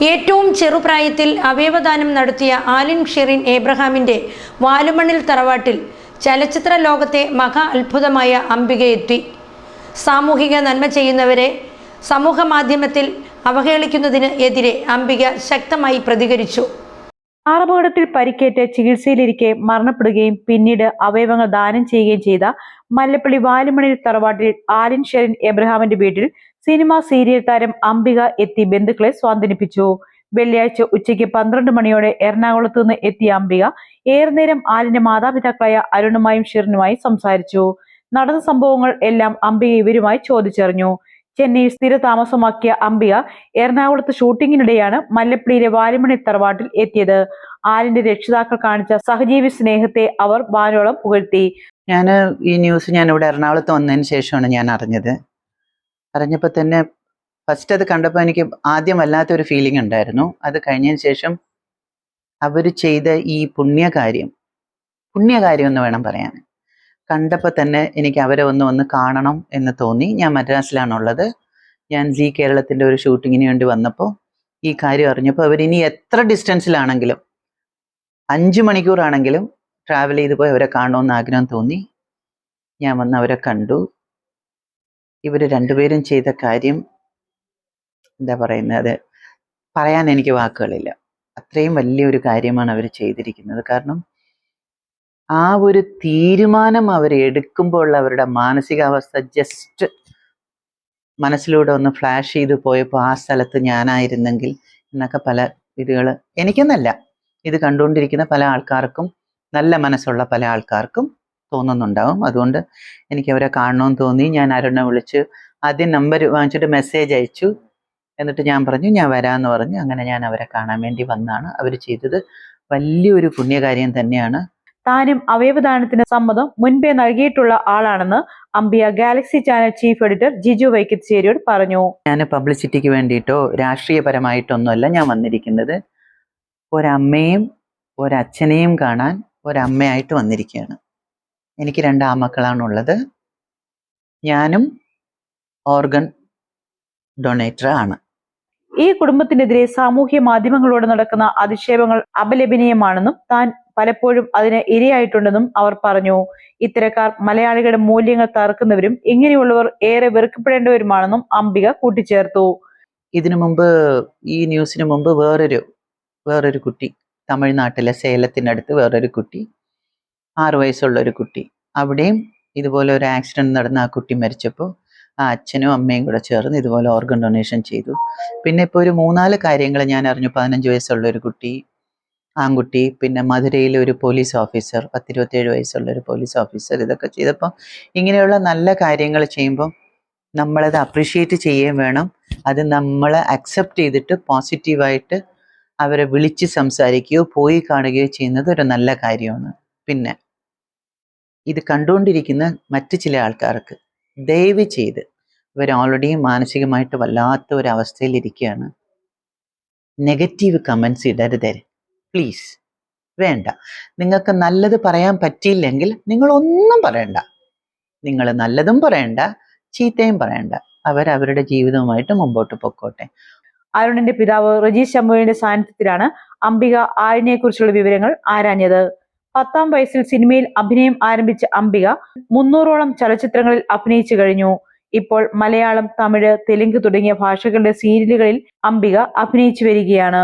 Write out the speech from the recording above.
ഏറ്റവും ചെറുപ്രായത്തിൽ അവയവദാനം നടത്തിയ ആലിൻ ഷെറിൻ ഏബ്രഹാമിൻ്റെ വാലുമണ്ണിൽ തറവാട്ടിൽ ചലച്ചിത്ര ലോകത്തെ മഹാ അത്ഭുതമായ അംബികയെത്തി. സാമൂഹിക നന്മ ചെയ്യുന്നവരെ സമൂഹ മാധ്യമത്തിൽ അവഹേളിക്കുന്നതിന് എതിരെ അംബിക ശക്തമായി പ്രതികരിച്ചു. കാറപകടത്തിൽ പരിക്കേറ്റ് ചികിത്സയിലിരിക്കെ മരണപ്പെടുകയും പിന്നീട് അവയവങ്ങൾ ദാനം ചെയ്യുകയും ചെയ്ത മല്ലപ്പള്ളി വാലുമണ്ണിൽ തറവാട്ടിൽ ആലിൻ ഷെറിൻ എബ്രഹാമിന്റെ വീട്ടിൽ സിനിമ സീരിയൽ താരം അംബിക എത്തി ബന്ധുക്കളെ സ്വാന്തനിപ്പിച്ചു. വെള്ളിയാഴ്ച ഉച്ചയ്ക്ക് 12 മണിയോടെ എറണാകുളത്ത് നിന്ന് എത്തിയ അംബിക ഏറെ നേരം ആലിന്റെ മാതാപിതാക്കളായ അരുണുമായും ഷെറിനുമായി സംസാരിച്ചു. നടന്ന സംഭവങ്ങൾ എല്ലാം അംബിക ഇവരുമായി ചോദിച്ചറിഞ്ഞു. ചെന്നൈയിൽ സ്ഥിര താമസമാക്കിയ അംബിക എറണാകുളത്ത് ഷൂട്ടിങ്ങിനിടെയാണ് മല്ലപ്പള്ളിയിലെ വാലുമണ്ണി തറവാട്ടിൽ എത്തിയത്. ആലിന്റെ രക്ഷിതാക്കൾ കാണിച്ച സഹജീവി സ്നേഹത്തെ അവർ വാനോളം പുകഴ്ത്തി. ഈ ന്യൂസ് ഞാൻ ഇവിടെ എറണാകുളത്ത് വന്നതിന് ശേഷമാണ് ഞാൻ അറിഞ്ഞത്. അറിഞ്ഞപ്പോൾ തന്നെ ഫസ്റ്റ് അത് കണ്ടപ്പോൾ എനിക്ക് ആദ്യം വല്ലാത്തൊരു ഫീലിംഗ് ഉണ്ടായിരുന്നു. അത് കഴിഞ്ഞതിന് ശേഷം അവർ ചെയ്ത ഈ പുണ്യകാര്യം എന്ന് വേണം പറയാൻ, കണ്ടപ്പോൾ തന്നെ എനിക്ക് അവരെ ഒന്ന് കാണണം എന്ന് തോന്നി. ഞാൻ മദ്രാസിലാണുള്ളത്. ഞാൻ ജി കേരളത്തിൻ്റെ ഒരു ഷൂട്ടിങ്ങിന് വേണ്ടി വന്നപ്പോൾ ഈ കാര്യം അറിഞ്ഞപ്പോൾ അവരിനി എത്ര ഡിസ്റ്റൻസിലാണെങ്കിലും 5 മണിക്കൂറാണെങ്കിലും ട്രാവൽ ചെയ്ത് പോയി അവരെ കാണണമെന്ന് ആഗ്രഹം തോന്നി. ഞാൻ വന്ന് അവരെ കണ്ടു. ഇവർ രണ്ടുപേരും ചെയ്ത കാര്യം എന്താ പറയുന്നത്, അത് പറയാൻ എനിക്ക് വാക്കുകളില്ല. അത്രയും വലിയൊരു കാര്യമാണ് അവർ ചെയ്തിരിക്കുന്നത്. കാരണം ആ ഒരു തീരുമാനം അവർ എടുക്കുമ്പോൾ അവരുടെ മാനസികാവസ്ഥ ജസ്റ്റ് മനസ്സിലൂടെ ഒന്ന് ഫ്ലാഷ് ചെയ്ത് പോയപ്പോൾ ആ സ്ഥലത്ത് ഞാനായിരുന്നെങ്കിൽ എന്നൊക്കെ പല ഇതുകൾ എനിക്കെന്നല്ല, ഇത് കണ്ടുകൊണ്ടിരിക്കുന്ന പല ആൾക്കാർക്കും, നല്ല മനസ്സുള്ള പല ആൾക്കാർക്കും തോന്നുന്നുണ്ടാവും. അതുകൊണ്ട് എനിക്ക് അവരെ കാണണമെന്ന് തോന്നി. ഞാൻ അരുണെ വിളിച്ച് ആദ്യം നമ്പർ വാങ്ങിച്ചിട്ട് മെസ്സേജ് അയച്ചു. എന്നിട്ട് ഞാൻ പറഞ്ഞു ഞാൻ വരാമെന്ന് പറഞ്ഞു. അങ്ങനെ ഞാൻ അവരെ കാണാൻ വേണ്ടി വന്നാണ്. അവർ ചെയ്തത് വലിയൊരു പുണ്യകാര്യം തന്നെയാണ്. താനും അവയവദാനത്തിന് സമ്മതം മുൻപേ നൽകിയിട്ടുള്ള ആളാണെന്ന് Ambika Galaxy channel chief editor Jiju വൈക്കത്തേരിയോട് പറഞ്ഞു. ഞാൻ പബ്ലിസിറ്റിക്ക് വേണ്ടിയിട്ടോ രാഷ്ട്രീയപരമായിട്ടൊന്നുമല്ല ഞാൻ വന്നിരിക്കുന്നത്. ഒരമ്മയും ഒരച്ഛനെയും കാണാൻ ഒരമ്മയായിട്ട് വന്നിരിക്കുകയാണ്. എനിക്ക് 2 ആൺമക്കളാണുള്ളത്. ഞാനും ഓർഗൻ ഡൊണേറ്റർ ആണ്. ഈ കുടുംബത്തിനെതിരെ സാമൂഹ്യ മാധ്യമങ്ങളോട് നടക്കുന്ന അധിക്ഷേപങ്ങൾ അപലപനീയമാണെന്നും താൻ പലപ്പോഴും അതിന് ഇരയായിട്ടുണ്ടെന്നും അവർ പറഞ്ഞു. ഇത്തരക്കാർ മലയാളികളുടെ മൂല്യങ്ങൾ തകർക്കുന്നവരും ഇങ്ങനെയുള്ളവർ ഏറെ വെറുക്കപ്പെടേണ്ടവരുമാണെന്നും അംബിക കൂട്ടിച്ചേർത്തു. ഇതിനു മുമ്പ് ഈ ന്യൂസിന് മുമ്പ് വേറൊരു കുട്ടി, തമിഴ്നാട്ടിലെ സേലത്തിനടുത്ത് വേറൊരു കുട്ടി, 6 വയസ്സുള്ള ഒരു കുട്ടി, അവിടെയും ഇതുപോലെ ഒരു ആക്സിഡന്റ് നടന്ന ആ കുട്ടി മരിച്ചപ്പോൾ ആ അച്ഛനും അമ്മയും കൂടെ ചേർന്ന് ഇതുപോലെ ഓർഗൻ ഡൊണേഷൻ ചെയ്തു. പിന്നെ ഇപ്പോൾ ഒരു 3-4 കാര്യങ്ങൾ ഞാൻ അറിഞ്ഞു. 15 വയസ്സുള്ള ഒരു കുട്ടി, ആൺകുട്ടി, പിന്നെ മധുരയിലെ ഒരു പോലീസ് ഓഫീസർ, 27 വയസ്സുള്ള ഒരു പോലീസ് ഓഫീസർ. ഇതൊക്കെ ചെയ്തപ്പോൾ ഇങ്ങനെയുള്ള നല്ല കാര്യങ്ങൾ ചെയ്യുമ്പം നമ്മളത് അപ്രീഷിയേറ്റ് ചെയ്യുകയും വേണം. അത് നമ്മൾ അക്സെപ്റ്റ് ചെയ്തിട്ട് പോസിറ്റീവായിട്ട് അവരെ വിളിച്ച് സംസാരിക്കുകയോ പോയി കാണുകയോ ചെയ്യുന്നത് ഒരു നല്ല കാര്യമാണ്. പിന്നെ ഇത് കണ്ടുകൊണ്ടിരിക്കുന്ന മറ്റു ചില ആൾക്കാർക്ക് ദയവ് ചെയ്ത്, ഇവർ ഓൾറെഡി മാനസികമായിട്ട് വല്ലാത്ത ഒരു അവസ്ഥയിലിരിക്കുകയാണ്, നെഗറ്റീവ് കമൻസ് ഇടരുത് പ്ലീസ്. വേണ്ട. നിങ്ങൾക്ക് നല്ലത് പറയാൻ പറ്റിയില്ലെങ്കിൽ നിങ്ങളൊന്നും പറയണ്ട. നിങ്ങൾ നല്ലതും പറയണ്ട, ചീത്തയും പറയണ്ട. അവരവരുടെ ജീവിതവുമായിട്ട് മുമ്പോട്ട് പൊക്കോട്ടെ. അരുണിന്റെ പിതാവ് റജി ശംഭുവിന്റെ സാന്നിധ്യത്തിലാണ് അംബിക ആലിനെ കുറിച്ചുള്ള വിവരങ്ങൾ ആരാഞ്ഞത്. 10-ാം വയസ്സിൽ സിനിമയിൽ അഭിനയം ആരംഭിച്ച അംബിക 300ഓളം ചലച്ചിത്രങ്ങളിൽ അഭിനയിച്ചു കഴിഞ്ഞു. ഇപ്പോൾ മലയാളം, തമിഴ്, തെലുങ്ക് തുടങ്ങിയ ഭാഷകളുടെ സീരിയലുകളിൽ അംബിക അഭിനയിച്ചു വരികയാണ്.